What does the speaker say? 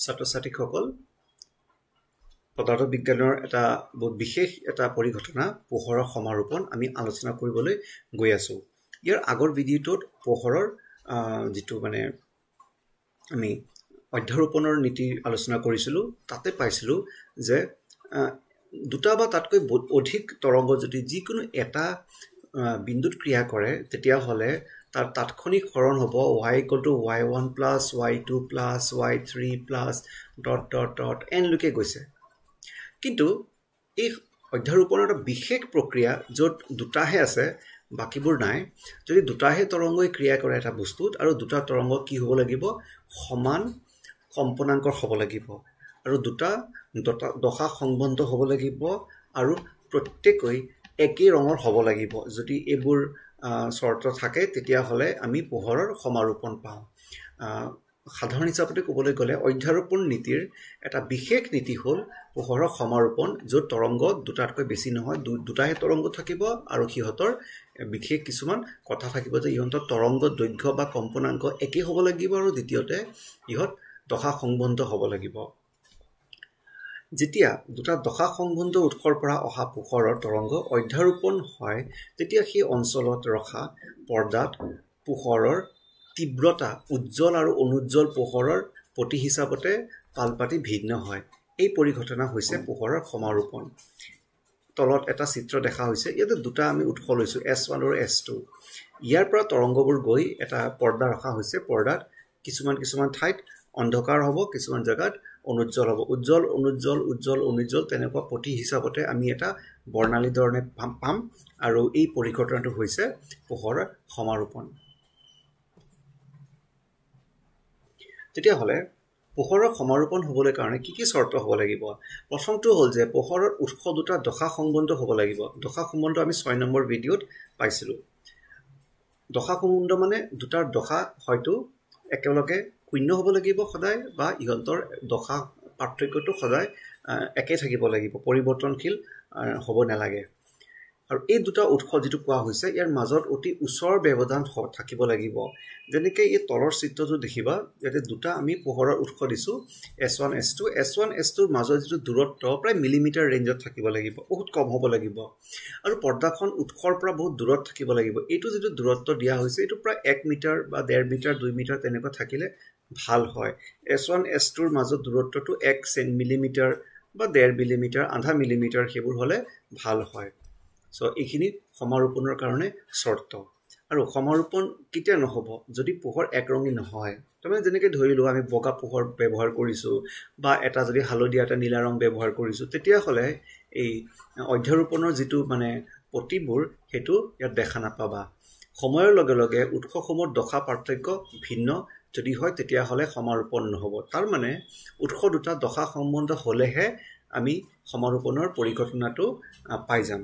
ছাত্ৰ-ছাত্ৰীসকল পদাৰ্থ বিজ্ঞানৰ এটা বহুত বিশেষ এটা পৰিঘটনা পোহৰৰ সমাৰোপণ আমি আলোচনা কৰিবলৈ গৈ আছো ইয়াৰ আগৰ ভিডিঅটোত পোহৰৰ যেটো মানে আমি অধ্যাৰোপণৰ নীতি আলোচনা কৰিছিলো তাতে পাইছিলো যে দুটা বা তাতকৈ অধিক তৰংগ যদি যিকোনো এটা বিন্দুত ক্ৰিয়া কৰে তেতিয়া হলে তাৰ তাৎক্ষণিক হৰণ হ'ব y = y1 + y2 + y3 + ... n লৈকে গৈছে কিন্তু এই অধ্যাৰোপণৰ এটা বিশেষ প্ৰক্ৰিয়া য'ত দুটাহে আছে বাকিবোৰ নাই যদি দুটাহে তৰংগই ক্ৰিয়া কৰে এটা বস্তুত আৰু দুটা তৰংগ কি হ'ব লাগিব সমান কম্পনাঙ্কৰ হ'ব লাগিব আৰু দুটা দশা সংবন্ধ হ'ব লাগিব আৰু প্ৰত্যেকই একে ৰঙৰ হ'ব লাগিব যদি এইবোৰ শৰ্ত থাকে তেতিয়া হলে আমি পোহৰৰ সমাৰোপণ পাওঁ সাধাৰণ হিচাপে ক'বলৈ গ'লে অধ্যাৰোপণ নীতিৰ এটা বিশেষ নীতি হ'ল পোহৰৰ সমাৰোপণ য'ত তৰংগ দুটাতকৈ বেছি নহয় দুটাহে তৰংগ থাকিব আৰু সিহঁতৰ বিশেষ কিছুমান কথা থাকিব যে ইহঁতৰ তৰংগ দৈৰ্ঘ্য বা কম্পনাঙ্ক একে হ'ব লাগিব আৰু দ্বিতীয়তে ইহঁত দশা সংবন্ধ হ'ব লাগিব যেতিয়া দুটা দশা সংবন্ধ উৎসৰ পৰা অহা পোহৰৰ তৰংগ অধ্যাৰোপণ হয় তেতিয়া সেই অঞ্চলত ৰখা পৰ্দাত পোহৰৰ তীব্ৰতা উজ্জ্বল আৰু অনুজ্জ্বল পোহৰৰ প্ৰতি হিচাপতে পালপাতি ভিন্ন হয় এই পৰিঘটনা হৈছে পোহৰৰ সমাৰোপণ তলত এটা চিত্ৰ দেখা হৈছে ইয়াতে দুটা আমি উৎস লৈছো S1 আৰু S2 ইয়াৰ পৰা তৰংগবোৰ গৈ এটা পৰ্দা ৰখা হৈছে পৰ্দাত কিছুমান ঠাইত অন্ধকাৰ হ'ব কিছুমান জায়গাত অনুজ্জ্বল হ'ব উজ্জ্বল অনুজ্জ্বল উজ্জ্বল অনুজ্জ্বল তেনেকুৱা প্ৰতি হিচাপতে আমি এটা বৰ্ণালী ধৰণে পাম আৰু এই পৰিঘটনাটো হৈছে পোহৰৰ সমাৰোপণ তেতিয়া হলে পোহৰৰ সমাৰোপণ হ'বলৈ কাৰণে কি শৰ্ত হ'ব লাগিব প্ৰথমটো হ'ল যে পোহৰৰ উৎস দুটা দশা সংবন্ধ হ'ব লাগিব দশা সংবন্ধ আমি 6 নম্বৰ ভিডিঅত পাইছিলো দশা সংবন্ধ মানে দুটাৰ দশা হয়তো একেলগে শূন্য হ'ব লাগিব সদায় বা ইহঁতৰ দশা পাৰ্থক্যটো সদায় একে থাকিব লাগিব পৰিৱৰ্তনশীল হ'ব নালাগে আৰু এই দুটা উৎস যেটো কোৱা হৈছে ইয়াৰ মাজত অতি ওচৰ ব্যৱধান থাকিব লাগিব যেনেকৈ এই তলৰ চিত্ৰটো দেখিবা ইয়াতে দুটা আমি পোহৰৰ উৎস দিছো S1 S2 ৰ মাজৰ যেটো দূৰত্ব প্ৰায় মিলিমিটাৰ ৰেঞ্জত থাকিব লাগিব বহুত কম হ'ব লাগিব আৰু পৰ্দাখন উৎসৰ পৰা বহুত দূৰত থাকিব লাগিব এইটো যেটো দূৰত্ব দিয়া হৈছে এইটো প্ৰায় 1 মিটাৰ বা 1.5 মিটাৰ 2 মিটাৰ তেনেকুৱা থাকিলে ভাল হয় S1 S2 ৰ মাজৰ দূৰত্বটো 1 মিলিমিটাৰ বা 1.5 মিলিমিটাৰ আধা মিলিমিটাৰ হেবোৰ হলে ভাল হয় সো এইখিনি সমাৰোপণৰ কাৰণে শৰ্ত আৰু সমাৰোপণ কিতে নহব যদি পোহৰ একৰঙী নহয় তুমি যেনেকৈ ধৰিলো আমি বগা পোহৰ ব্যৱহাৰ কৰিছো বা এটা যদি হালধীয়া এটা নীলা ৰং ব্যৱহাৰ কৰিছো তেতিয়া হলে এই অধ্যাৰোপণৰ যেটো মানে প্ৰতিবোৰ হেতু ইয়াত দেখা নাপাবা সময়ৰ লগে লগে উৎসসমূহৰ দশা পাৰ্থক্য ভিন্ন যদি হয় তেতিয়া হলে সমাৰোপণ নহব তাৰ মানে উৎস দুটা দশা সম্বন্ধ হলেহে আমি সমাৰোপণৰ পৰিঘটনাটো পাই যাম